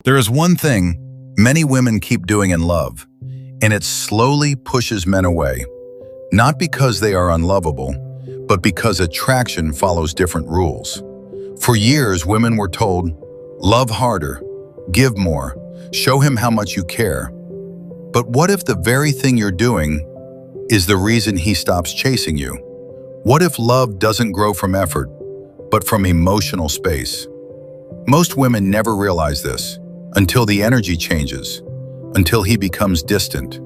There is one thing many women keep doing in love, and it slowly pushes men away. Not because they are unlovable, but because attraction follows different rules. For years, women were told, love harder, give more, show him how much you care. But what if the very thing you're doing is the reason he stops chasing you? What if love doesn't grow from effort, but from emotional space? Most women never realize this until the energy changes, until he becomes distant,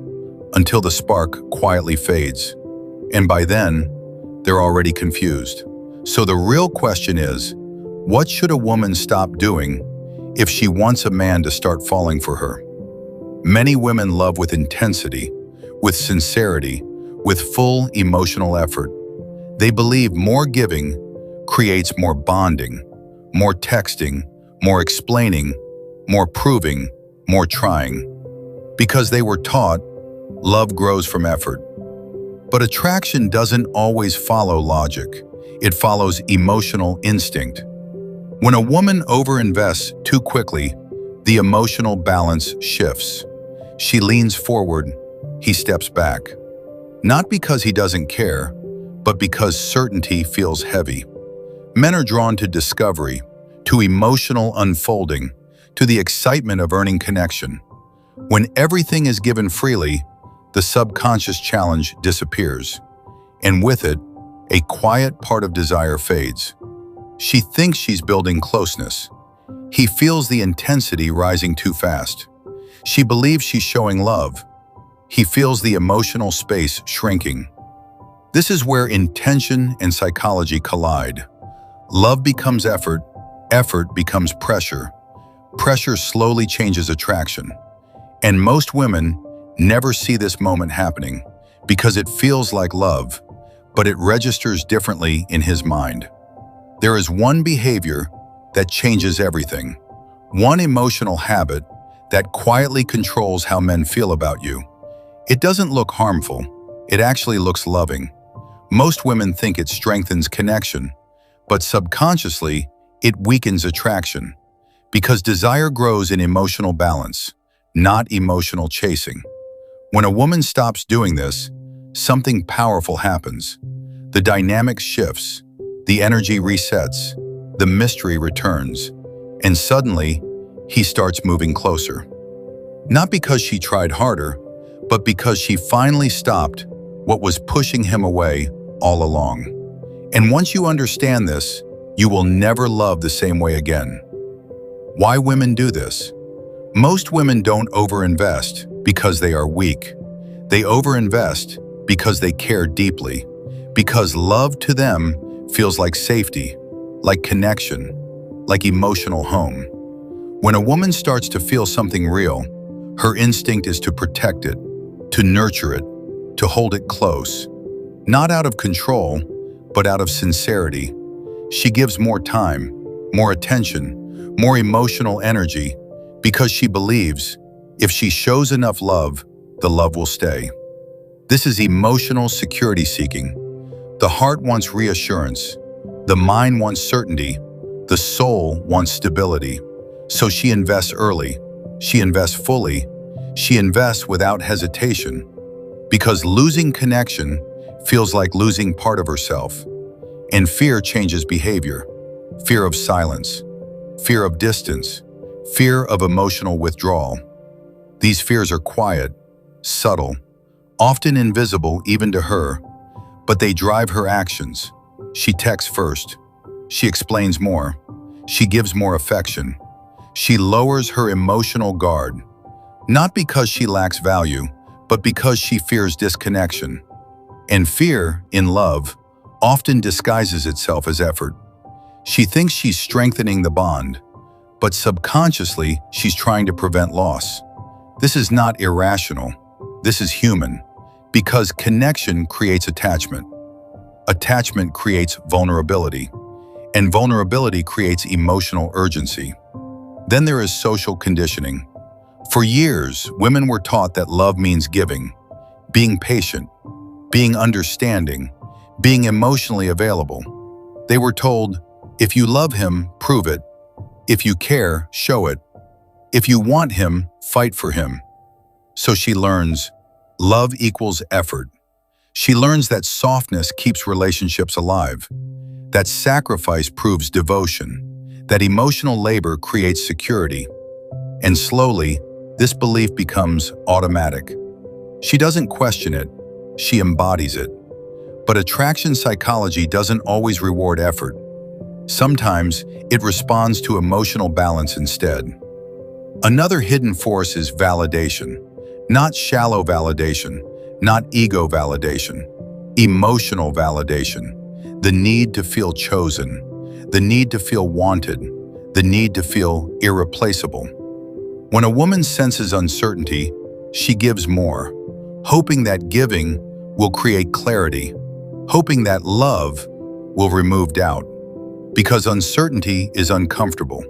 until the spark quietly fades. And by then, they're already confused. So the real question is, what should a woman stop doing if she wants a man to start falling for her? Many women love with intensity, with sincerity, with full emotional effort. They believe more giving creates more bonding, more texting, more explaining, more proving, more trying. Because they were taught, love grows from effort. But attraction doesn't always follow logic. It follows emotional instinct. When a woman overinvests too quickly, the emotional balance shifts. She leans forward, he steps back. Not because he doesn't care, but because certainty feels heavy. Men are drawn to discovery, to emotional unfolding, to the excitement of earning connection. When everything is given freely, the subconscious challenge disappears, and with it, a quiet part of desire fades. She thinks she's building closeness. He feels the intensity rising too fast. She believes she's showing love. He feels the emotional space shrinking. This is where intention and psychology collide. Love becomes effort, effort becomes pressure. Pressure slowly changes attraction. And most women never see this moment happening because it feels like love, but it registers differently in his mind. There is one behavior that changes everything, one emotional habit that quietly controls how men feel about you. It doesn't look harmful, it actually looks loving. Most women think it strengthens connection, but subconsciously, it weakens attraction, because desire grows in emotional balance, not emotional chasing. When a woman stops doing this, something powerful happens. The dynamic shifts, the energy resets, the mystery returns, and suddenly, he starts moving closer. Not because she tried harder, but because she finally stopped what was pushing him away all along. And once you understand this, you will never love the same way again. Why women do this? Most women don't overinvest because they are weak. They overinvest because they care deeply, because love to them feels like safety, like connection, like emotional home. When a woman starts to feel something real, her instinct is to protect it, to nurture it, to hold it close. Not out of control, but out of sincerity. She gives more time, more attention, more emotional energy, because she believes if she shows enough love, the love will stay. This is emotional security seeking. The heart wants reassurance, the mind wants certainty, the soul wants stability. So she invests early, she invests fully, she invests without hesitation, because losing connection feels like losing part of herself. And fear changes behavior. Fear of silence, fear of distance, fear of emotional withdrawal. These fears are quiet, subtle, often invisible even to her, but they drive her actions. She texts first. She explains more. She gives more affection. She lowers her emotional guard, not because she lacks value, but because she fears disconnection. And fear, in love, often disguises itself as effort. She thinks she's strengthening the bond, but subconsciously she's trying to prevent loss. This is not irrational. This is human, because connection creates attachment. Attachment creates vulnerability, and vulnerability creates emotional urgency. Then there is social conditioning. For years, women were taught that love means giving, being patient, being understanding, being emotionally available. They were told, if you love him, prove it. If you care, show it. If you want him, fight for him. So she learns, love equals effort. She learns that softness keeps relationships alive, that sacrifice proves devotion, that emotional labor creates security. And slowly, this belief becomes automatic. She doesn't question it, she embodies it. But attraction psychology doesn't always reward effort. Sometimes it responds to emotional balance instead. Another hidden force is validation. Not shallow validation, not ego validation, emotional validation. The need to feel chosen, the need to feel wanted, the need to feel irreplaceable. When a woman senses uncertainty, she gives more, hoping that giving will create clarity, hoping that love will remove doubt. Because uncertainty is uncomfortable.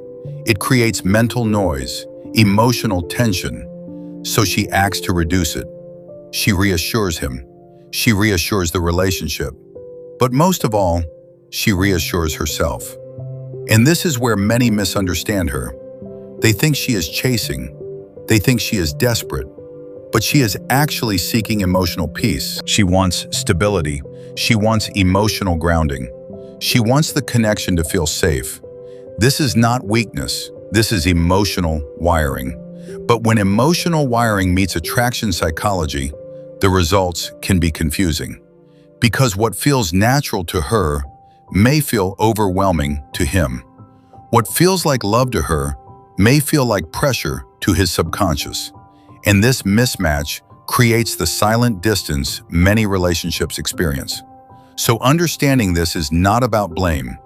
It creates mental noise, emotional tension, so she acts to reduce it. She reassures him. She reassures the relationship. But most of all, she reassures herself. And this is where many misunderstand her. They think she is chasing. They think she is desperate. But she is actually seeking emotional peace. She wants stability. She wants emotional grounding. She wants the connection to feel safe. This is not weakness. This is emotional wiring. But when emotional wiring meets attraction psychology, the results can be confusing. Because what feels natural to her may feel overwhelming to him. What feels like love to her may feel like pressure to his subconscious. And this mismatch creates the silent distance many relationships experience. So understanding this is not about blame,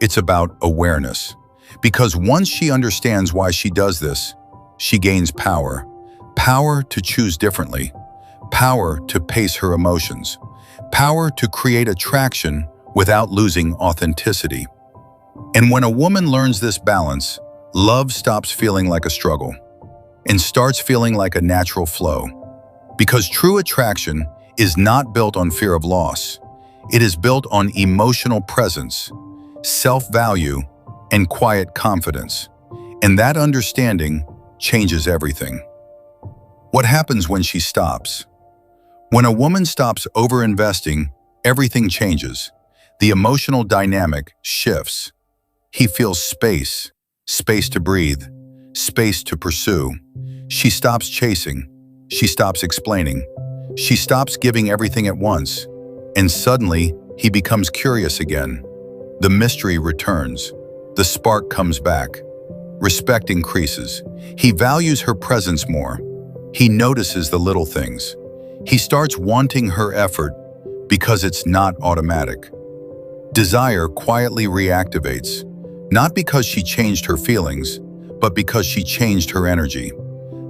it's about awareness. Because once she understands why she does this, she gains power. Power to choose differently. Power to pace her emotions. Power to create attraction without losing authenticity. And when a woman learns this balance, love stops feeling like a struggle and starts feeling like a natural flow. Because true attraction is not built on fear of loss. It is built on emotional presence, self-value, and quiet confidence. And that understanding changes everything. What happens when she stops? When a woman stops over-investing, everything changes. The emotional dynamic shifts. He feels space, space to breathe, space to pursue. She stops chasing. She stops explaining. She stops giving everything at once. And suddenly, he becomes curious again. The mystery returns. The spark comes back. Respect increases. He values her presence more. He notices the little things. He starts wanting her effort because it's not automatic. Desire quietly reactivates, not because she changed her feelings, but because she changed her energy.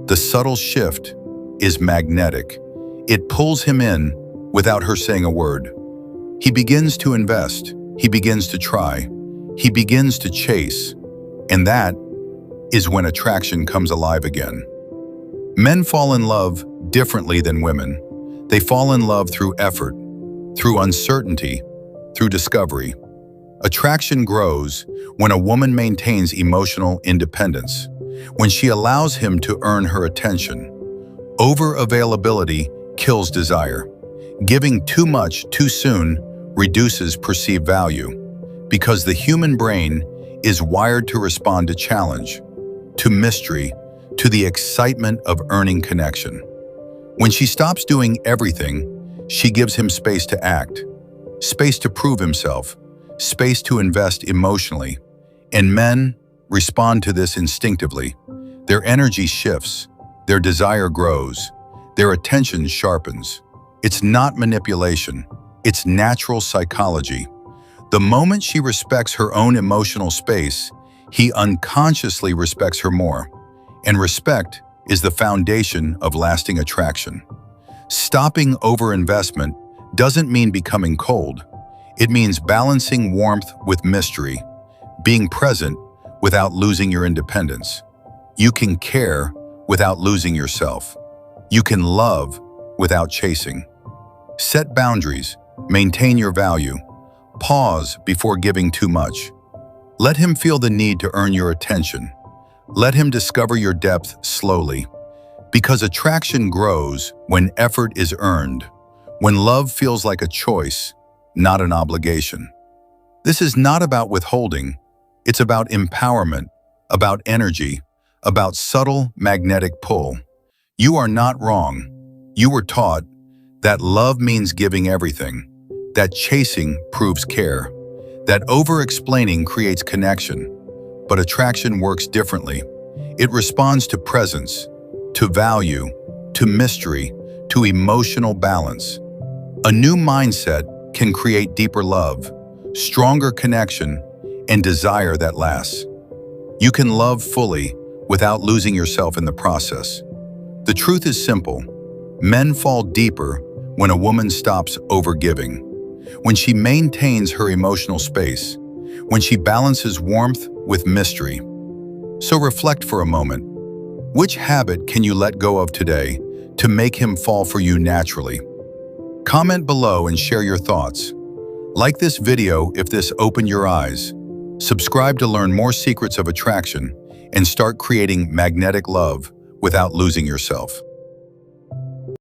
The subtle shift is magnetic. It pulls him in without her saying a word. He begins to invest. He begins to try. He begins to chase. And that is when attraction comes alive again. Men fall in love differently than women. They fall in love through effort, through uncertainty, through discovery. Attraction grows when a woman maintains emotional independence, when she allows him to earn her attention. Over-availability kills desire. Giving too much too soon reduces perceived value, because the human brain is wired to respond to challenge, to mystery, to the excitement of earning connection. When she stops doing everything, she gives him space to act, space to prove himself, space to invest emotionally. And men respond to this instinctively. Their energy shifts, their desire grows, their attention sharpens. It's not manipulation, it's natural psychology. The moment she respects her own emotional space, he unconsciously respects her more. And respect is the foundation of lasting attraction. Stopping overinvestment doesn't mean becoming cold. It means balancing warmth with mystery, being present without losing your independence. You can care without losing yourself. You can love without chasing. Set boundaries, maintain your value. Pause before giving too much. Let him feel the need to earn your attention. Let him discover your depth slowly. Because attraction grows when effort is earned, when love feels like a choice, not an obligation. This is not about withholding, it's about empowerment, about energy, about subtle magnetic pull. You are not wrong. You were taught that love means giving everything, that chasing proves care, that over-explaining creates connection. But attraction works differently. It responds to presence, to value, to mystery, to emotional balance. A new mindset can create deeper love, stronger connection, and desire that lasts. You can love fully without losing yourself in the process. The truth is simple. Men fall deeper when a woman stops overgiving, when she maintains her emotional space, when she balances warmth with mystery. So reflect for a moment. Which habit can you let go of today to make him fall for you naturally? Comment below and share your thoughts. Like this video if this opened your eyes. Subscribe to learn more secrets of attraction and start creating magnetic love without losing yourself.